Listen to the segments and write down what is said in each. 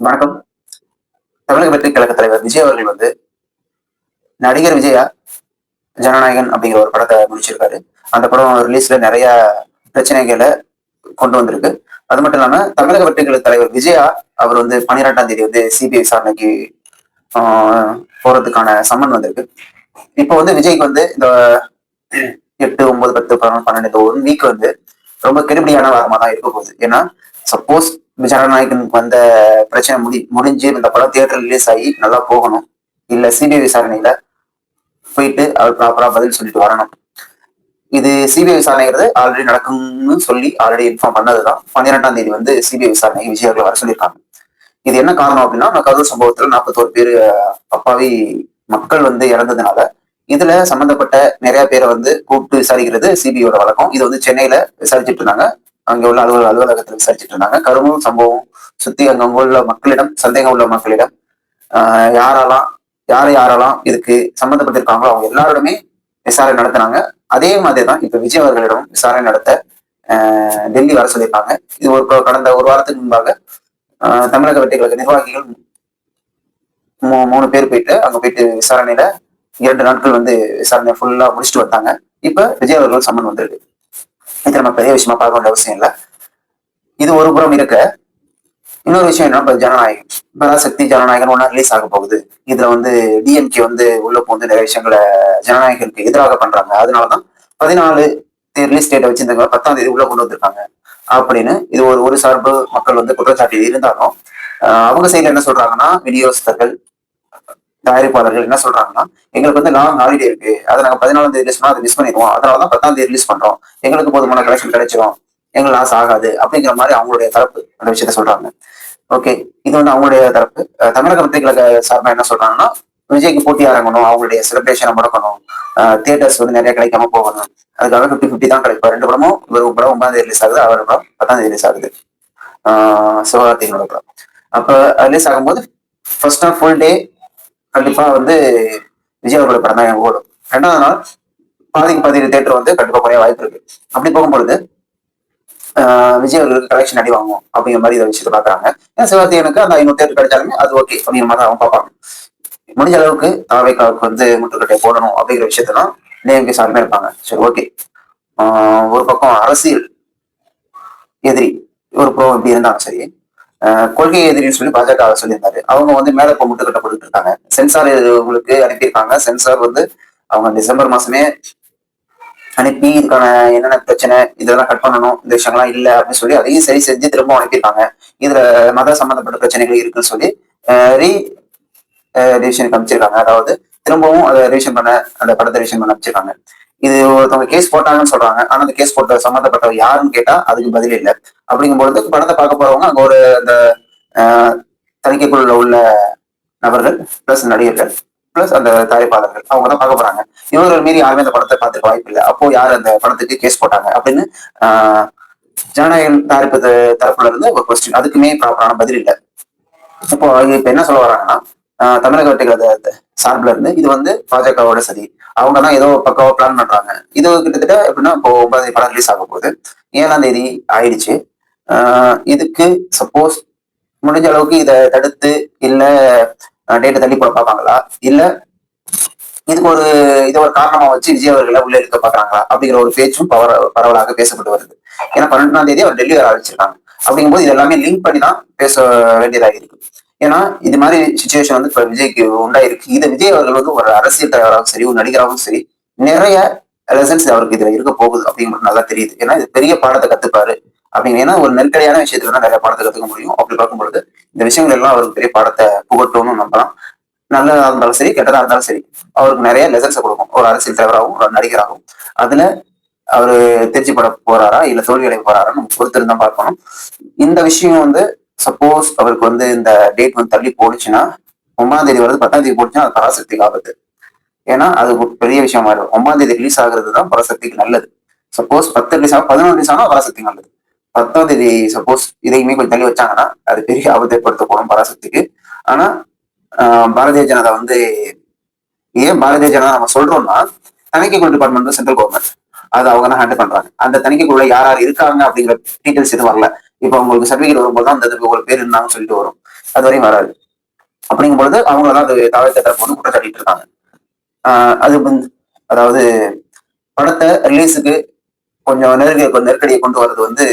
வணக்கம். தமிழக வெற்றிக் கழக தலைவர் விஜய் அவர்கள் நடிகர் விஜயா ஜனநாயகன் அப்படிங்கிற ஒரு படத்தை முடிச்சிருக்காரு. அந்த படம் ரிலீஸ்ல நிறைய பிரச்சனைகள கொண்டு வந்திருக்கு. அது மட்டும் இல்லாம தமிழக வெற்றிக் கழக தலைவர் விஜயா அவர் 12ஆம் தேதி சிபிஐ விசாரணைக்கு ஆ போறதுக்கான சம்மன் வந்திருக்கு. இப்போ விஜய்க்கு இந்த 8, 9, 10, 11, 12 இந்த 1 வீக் ரொம்ப கெடுபிடியான வாரமா தான் இருக்க போகுது. ஏன்னா, சப்போஸ் ஜனநாயகன் வந்த பிரச்சனை முடிஞ்சு இந்த படம் தியேட்டர் ரிலீஸ் ஆகி நல்லா போகணும். இல்ல சிபிஐ விசாரணையில போயிட்டு அவர் ப்ராப்பரா பதில் சொல்லிட்டு வரணும். இது சிபிஐ விசாரணைங்கிறது ஆல்ரெடி நடக்கும்னு சொல்லி ஆல்ரெடி இன்ஃபார்ம் பண்ணதுதான். 12ஆம் தேதி சிபிஐ விசாரணை விஜய் அவர்களை வர சொல்லியிருக்காங்க. இது என்ன காரணம் அப்படின்னா, கரூர் சம்பவத்துல 41 பேர் அப்பாவி மக்கள் இறந்ததுனால இதுல சம்பந்தப்பட்ட நிறைய பேரை கூப்பிட்டு விசாரிக்கிறது சிபிஐயோட வழக்கம். இது சென்னையில விசாரிச்சுட்டு இருந்தாங்க. அங்க உள்ள அலுவலகத்துல விசாரிச்சுட்டு இருந்தாங்க. கரூர் சம்பவம் சுத்தி அங்க உள்ள மக்களிடம், சந்தேகம் உள்ள மக்களிடம் யாரெல்லாம் யாரெல்லாம் இதுக்கு சம்பந்தப்பட்டிருக்காங்களோ அவங்க எல்லாருடமே விசாரணை நடத்தினாங்க. அதே மாதிரிதான் இப்ப விஜய் அவர்களிடம் விசாரணை நடத்த டெல்லி வர சொல்லியிருக்காங்க. இது கடந்த ஒரு வாரத்துக்கு முன்பாக தமிழக வெற்றி கழக நிர்வாகிகள் 3 பேர் அங்க போயிட்டு விசாரணையில 2 நாட்கள் விசாரணை ஃபுல்லா முடிச்சுட்டு வந்தாங்க. இப்ப விஜய் அவர்கள் சம்மன் வந்திருக்கு. இது நம்ம பெரிய விஷயமா பார்க்க வேண்டிய அவசியம் இல்லை. இது ஒரு புறம் இருக்க, இன்னொரு விஷயம் என்ன, இப்ப ஜனநாயகம் பராசக்தி ஜனநாயகன் ஒன்னா ரிலீஸ் ஆக போகுது. இதுல டிஎம்கே உள்ள போந்து நிறைய விஷயங்களை ஜனநாயகனுக்கு எதிராக பண்றாங்க. அதனாலதான் 14 ரிலீஸ் டேட்டை வச்சிருந்தாங்க, 10ஆம் தேதி உள்ள கொண்டு வந்திருக்காங்க அப்படின்னு இது ஒரு சார்பு மக்கள் குற்றச்சாட்டு இருந்தாலும் அவங்க சைட்ல என்ன சொல்றாங்கன்னா, விநியோகஸ்தர்கள் தயாரிப்பாளர்கள் என்ன சொல்றாங்கன்னா, எங்களுக்கு லாங் ஹாலிடே இருக்கு, அதை நாங்க 14ஆம் தேதி ரிலீஸ் பண்ணா அதை மிஸ் பண்ணிடுவோம், அதனாலதான் 10ஆம் தேதி ரிலீஸ் பண்றோம், எங்களுக்கு போதுமான கலெக்ஷன் கிடைச்சிரும், எங்களுக்கு லாஸ் ஆகாது அப்படிங்கிற மாதிரி அவங்களுடைய தரப்பு அந்த விஷயத்த சொல்றாங்க. ஓகே, இது அவங்களுடைய தரப்பு. தமிழக வெற்றி கழக சார்பா என்ன சொல்றாங்கன்னா, விஜய்க்கு போட்டி இறங்கணும், அவங்களுடைய செலிப்ரேஷனை முடக்கணும், தியேட்டர்ஸ் நிறைய கிடைக்காம போகணும், அதுக்காக 50-50 தான் கிடைக்கும். 2 படமும் ஒரு படம் 9ஆம் தேதி ரிலீஸ் ஆகுது, அவர் படம் 10ஆம் தேதி ரிலீஸ் ஆகுது. சிவகார்த்திகனோட படம். அப்ப ரிலீஸ் ஆகும்போது ஃபர்ஸ்ட் நாள் ஃபுல் டே கண்டிப்பா விஜய் அவர்களோட படம் தான் ஓடும். 2வது நாள் பாதிக்கு பாதி தேட்டர் கண்டிப்பா குறைய வாய்ப்பு இருக்கு. அப்படி போகும்பொழுது விஜய் அவர்களுக்கு கலெக்ஷன் அடி வாங்கும் அப்படிங்கிற மாதிரி இதை விஷயத்த பாக்குறாங்க. ஏன்னா சிவகார்த்திகனுக்கு அந்த 500 தேட்டர் கிடைச்சாலுமே அது ஓகே அப்படிங்கிற மாதிரி அவங்க பார்ப்பாங்க. முடிஞ்ச அளவுக்கு தாவேக்காவுக்கு முட்டுக்கட்டை போடணும் அப்படிங்கிற விஷயத்தான் டிஎம்கே சார்பே இருப்பாங்க. சரி, ஓகே. ஒரு பக்கம் அரசியல் எதிரி ஒரு புறம் இப்படி இருந்தாங்க. சரி, கொள்கை எதிரின்னு சொல்லி பாஜக சொல்லியிருந்தாரு. அவங்க மேல இப்ப முட்டுக்கட்டை போட்டுட்டு இருக்காங்க. சென்சார் உங்களுக்கு அனுப்பியிருக்காங்க. சென்சார் அவங்க டிசம்பர் மாசமே அனுப்பி இதுக்கான என்னென்ன பிரச்சனை இதெல்லாம் கட் பண்ணணும், இந்த விஷயங்கள்லாம் இல்ல அப்படின்னு சொல்லி அதையும் சரி செஞ்சு திரும்ப அனுப்பியிருக்காங்க. இதுல மத சம்பந்தப்பட்ட பிரச்சனைகள் இருக்குன்னு சொல்லி ரிவிஷனுக்கு அமைச்சிருக்காங்க. அதாவது திரும்பவும் அதை ரிவிஷன் பண்ண, அந்த படத்தை ரிவிஷன் பண்ண அமைச்சிருக்காங்க. இது ஒருத்தவங்க கேஸ் போட்டாங்கன்னு சொல்றாங்க. ஆனா அந்த கேஸ் போட்ட சம்பந்தப்பட்டவர் யாருன்னு கேட்டா அதுக்கு பதில் இல்லை. அப்படிங்கும்பொழுது படத்தை பார்க்க போறவங்க அங்க ஒரு அந்த தணிக்கைக்குள்ள உள்ள நபர்கள் பிளஸ் நடிகர்கள் பிளஸ் அந்த தயாரிப்பாளர்கள் அவங்க தான் பார்க்க போறாங்க. இவர்கள் மீறி யாருமே அந்த படத்தை பார்த்துக்க வாய்ப்பு இல்லை. அப்போ யார் அந்த படத்துக்கு கேஸ் போட்டாங்க அப்படின்னு ஜனநாயகம் தயாரிப்பு தரப்புல இருந்து ஒரு கொஸ்டின், அதுக்குமே ப்ராப்பரான பதில் இல்லை. இப்போ இப்ப என்ன சொல்ல வராங்கன்னா, தமிழக வெற்றிகள சார்பில் இருந்து இது பாஜகவோட சரி, அவங்க தான் ஏதோ பக்காவா பிளான் பண்றாங்க. இது கிட்டத்தட்ட எப்படின்னா, இப்போ 9ஆம் தேதி படம் ரிலீஸ் ஆக போகுது, 7ஆம் தேதி ஆயிடுச்சு. இதுக்கு சப்போஸ் முடிஞ்ச அளவுக்கு இதை தடுத்து இல்ல டேட்டை தள்ளி போட பார்ப்பாங்களா, இல்ல இதுக்கு இதை ஒரு காரணமா வச்சு விஜய் அவர்களை உள்ள இருக்க பாக்குறாங்களா அப்படிங்கிற ஒரு பேச்சும் பரவலாக பேசப்பட்டு வருது. ஏன்னா 12ஆம் தேதி அவர் டெல்லி வர ஆரம்பிச்சிருக்காங்க. அப்படிங்கும்போது இது எல்லாமே லிங்க் பண்ணி தான் பேச வேண்டியதாக இருக்கு. ஏன்னா இது மாதிரி சுச்சுவேஷன் இப்ப விஜய்க்கு உண்டாயிருக்கு. இதை விஜய் அவர்கள் ஒரு அரசியல் தலைவராகவும் சரி, ஒரு நடிகராகவும் சரி, நிறைய லெசன்ஸ் அவருக்கு இதுல இருக்க போகுது அப்படிங்கிறது நல்லா தெரியுது. ஏன்னா இது பெரிய பாடத்தை கத்துப்பாரு அப்படிங்க. ஏன்னா ஒரு நெருக்கடியான விஷயத்துல தான் நிறைய பாடத்தை கத்துக்க முடியும். அப்படி பார்க்கும்பொழுது இந்த விஷயங்கள் எல்லாம் அவருக்கு பெரிய பாடத்தை புகட்டும்னு நம்பலாம். நல்லதா இருந்தாலும் சரி, கெட்டதா இருந்தாலும் சரி, அவருக்கு நிறைய லெசன்ஸை கொடுக்கும் ஒரு அரசியல் தலைவராகவும் ஒரு நடிகராகவும். அதுல அவரு தேர்ச்சி பட போறாரா இல்ல தோல்வி அடைய போறாரா நம்ம பொறுத்திருந்தா பார்க்கணும். இந்த விஷயம் சப்போஸ் அவருக்கு இந்த டேட் தள்ளி போடுச்சுன்னா, 9ஆம் தேதி வருது 10ஆம் தேதி போடுச்சுன்னா அது பராசக்திக்கு ஆபத்து. ஏன்னா அது பெரிய விஷயமா இருக்கும். 9ஆம் தேதி ரிலீஸ் ஆகுறது தான் பராசக்திக்கு நல்லது. சப்போஸ் 10 ரிலீஸ் ஆகும், 11 ரிலீஸ் ஆனா பராசக்தி நல்லது. 10ஆம் தேதி சப்போஸ் இதையுமே கொஞ்சம் தள்ளி வச்சாங்கன்னா அது பெரிய ஆபத்தை ஏற்படுத்தப்படும் பராசக்திக்கு. ஆனா பாரதிய ஜனதா ஏன் பாரதிய ஜனதா நம்ம சொல்றோம்னா, தணிக்கைக்குழு டிபார்ட்மெண்ட் சென்ட்ரல் கவர்மெண்ட் அது அவங்க தான் ஹேண்டில் பண்றாங்க. அந்த தணிக்கைக்குள்ள யார் யார் இருக்காங்க அப்படிங்கிற டீடைல்ஸ் எதுவும் வரல. இப்போ உங்களுக்கு சர்டிபிகேட் வரும்போது தான் அந்த உங்களுக்கு பேர் இருந்தாங்கன்னு சொல்லிட்டு வரும். அது வரையும் வராது. அப்படிங்கும் பொழுது அவங்களதான் அது தாவேக்கா தரப்பு வந்து குற்றம் சாட்டிட்டு இருக்காங்க. அது வந்து அதாவது படத்தை ரிலீஸுக்கு கொஞ்சம் நெருக்கடியை கொண்டு வர்றது வந்து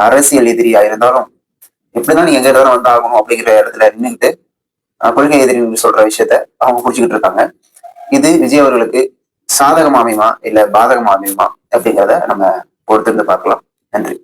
அரசியல் எதிரியா இருந்தாலும் எப்படிதான் நீங்க எங்க இருந்தாலும் வந்து ஆகணும் அப்படிங்கிற இடத்துல நின்றுட்டு கொள்கை எதிரின்னு சொல்ற விஷயத்த அவங்க புடிச்சுக்கிட்டு இருக்காங்க. இது விஜய் அவர்களுக்கு சாதகமா அமையுமா இல்ல பாதகமா அமையுமா அப்படிங்கிறத நம்ம பொறுத்திருந்து பார்க்கலாம். நன்றி.